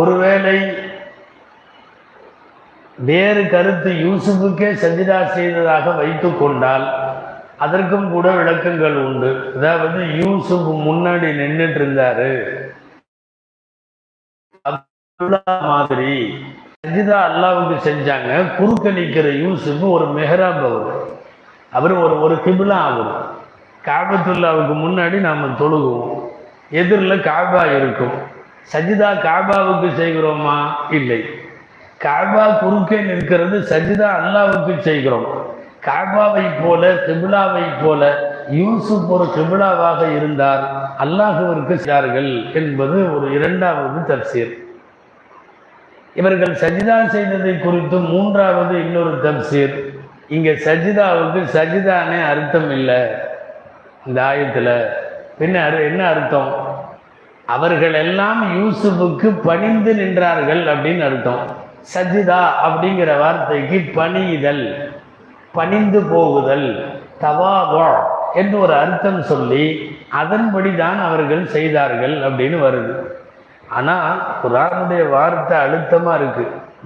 ஒருவேளை வேறு கருத்து யூசுஃபுக்கே சஜிதா செய்ததாக வைத்து கொண்டால் அதற்கும் கூட விளக்கங்கள் உண்டு. அதாவது யூசுப் முன்னாடி நின்றுட்டு இருந்தாரு மாதிரி சஜிதா அல்லாவுக்கு செஞ்சாங்க. குறுக்க நிற்கிற யூசுப் ஒரு மெஹராப், அவர் ஒரு கிபிலா ஆகும். காபத்துல்லாவுக்கு முன்னாடி நாம் தொழுகுவோம், எதிரில் காபா இருக்கும். சஜிதா காபாவுக்கு செய்கிறோமா? இல்லை. காபா குறுக்கே நிற்கிறது, சஜிதா அல்லாவுக்கு செய்கிறோம். காபாவை போல கிபிலாவை போல யூசுப் ஒரு கிபிலாவாக இருந்தார், அல்லாஹுவிற்கு செய்தார்கள் என்பது ஒரு இரண்டாவது தப்சீர். இவர்கள் சஜிதா செய்ததை குறித்து மூன்றாவது இன்னொரு தப்சீர். இங்க சஜிதாவுக்கு சஜிதானே அர்த்தம் இல்லை இந்த ஆயத்தில். பின்ன என்ன அர்த்தம்? அவர்கள் எல்லாம் யூசுஃபுக்கு பணிந்து நின்றார்கள் அப்படின்னு அர்த்தம். சஜிதா அப்படிங்கிற வார்த்தைக்கு பணிதல், பணிந்து போகுதல், தவாவா என்று ஒரு அர்த்தம் சொல்லி அதன்படி தான் அவர்கள் செய்தார்கள் அப்படின்னு வருது. ஆனால் குர்ஆனுடைய வார்த்தை அழுத்தமாக இருக்கு.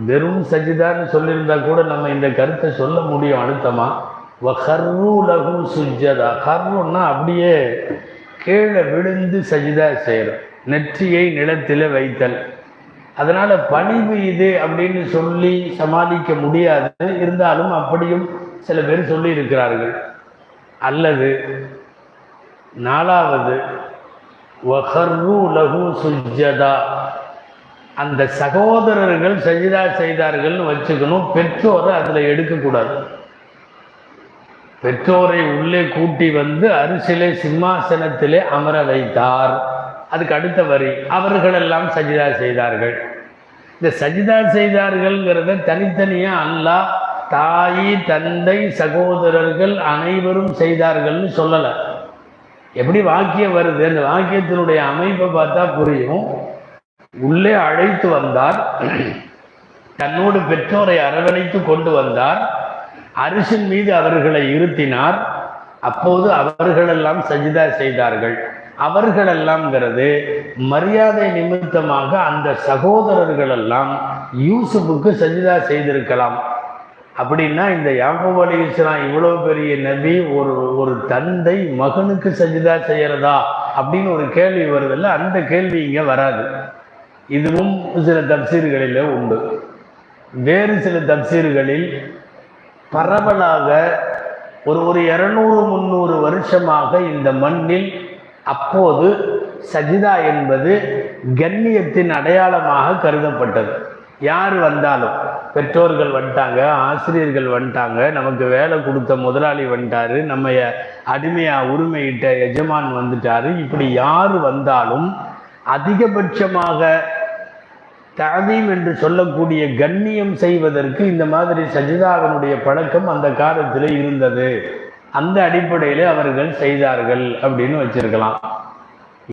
வெறும் சஜிதான்னு சொல்லியிருந்தா கூட நம்ம இந்த கருத்தை சொல்ல முடியும் அழுத்தமா. வஹர்ரு லஹு சுஜ்ஜதா, ஹர்ருன்னா அப்படியே கீழே விழுந்து சஜிதா செய்கிறோம், நெற்றியை நிலத்தில் வைத்தல். அதனால பணிவு இது அப்படின்னு சொல்லி சமாளிக்க முடியாது. இருந்தாலும் அப்படியும் சில பேர் சொல்லி இருக்கிறார்கள். அல்லது நாலாவது வஹர்ரு லஹு சுஜ்ஜதா, அந்த சகோதரர்கள் சஜிதா செய்தார்கள்னு வச்சுக்கணும். பெற்றோரை அதில் எடுக்கக்கூடாது. பெற்றோரை உள்ளே கூட்டி வந்து அரிசிலே சிம்மாசனத்திலே அமர வைத்தார். அதுக்கு அடுத்த வரி அவர்களெல்லாம் சஜிதா செய்தார்கள். இந்த சஜிதா செய்தார்கள்ங்கிறத தனித்தனியாக அல்லாஹ் தாய் தந்தை சகோதரர்கள் அனைவரும் செய்தார்கள்னு சொல்லலை. எப்படி வாக்கியம் வருது, அந்த வாக்கியத்தினுடைய அமைப்பை பார்த்தா புரியும். உள்ளே அழைத்து வந்தார், தன்னோடு பெற்றோரை அரவணைத்து கொண்டு வந்தார், அரிசின் மீது அவர்களை இருத்தினார். அப்போது அவர்களெல்லாம் சஜிதா செய்தார்கள். அவர்களெல்லாம்ங்கிறது மரியாதை நிமித்தமாக அந்த சகோதரர்கள் எல்லாம் யூசுஃபுக்கு சஜிதா செய்திருக்கலாம். அப்படின்னா இந்த யாக்கூப் அலைஹிஸ்ஸலாம் இவ்வளவு பெரிய நபி, ஒரு தந்தை மகனுக்கு சஜிதா செய்யறதா அப்படின்னு ஒரு கேள்வி வருதில்ல, அந்த கேள்வி இங்கே வராது. இதுவும் சில தப்சீர்களில் உண்டு. வேறு சில தப்சீர்களில் பரவலாக ஒரு 200-300 வருஷமாக இந்த மண்ணில் அப்போது சஜிதா என்பது கண்ணியத்தின் அடையாளமாக கருதப்பட்டது. யார் வந்தாலும், பெற்றோர்கள் வந்துட்டாங்க, ஆசிரியர்கள் வந்துட்டாங்க, நமக்கு வேலை கொடுத்த முதலாளி வந்துட்டாரு, நம்ம அடிமையாக உரிமையிட்ட எஜமான் வந்துட்டாரு, இப்படி யார் வந்தாலும் அதிகபட்சமாக தஅதீம் என்று சொல்லக்கூடிய கண்ணியம் செய்வதற்கு இந்த மாதிரி சஜிதாவினுடைய பழக்கம் அந்த காலத்தில் இருந்தது. அந்த அடிப்படையில் அவர்கள் செய்தார்கள் அப்படின்னு வச்சிருக்கலாம்.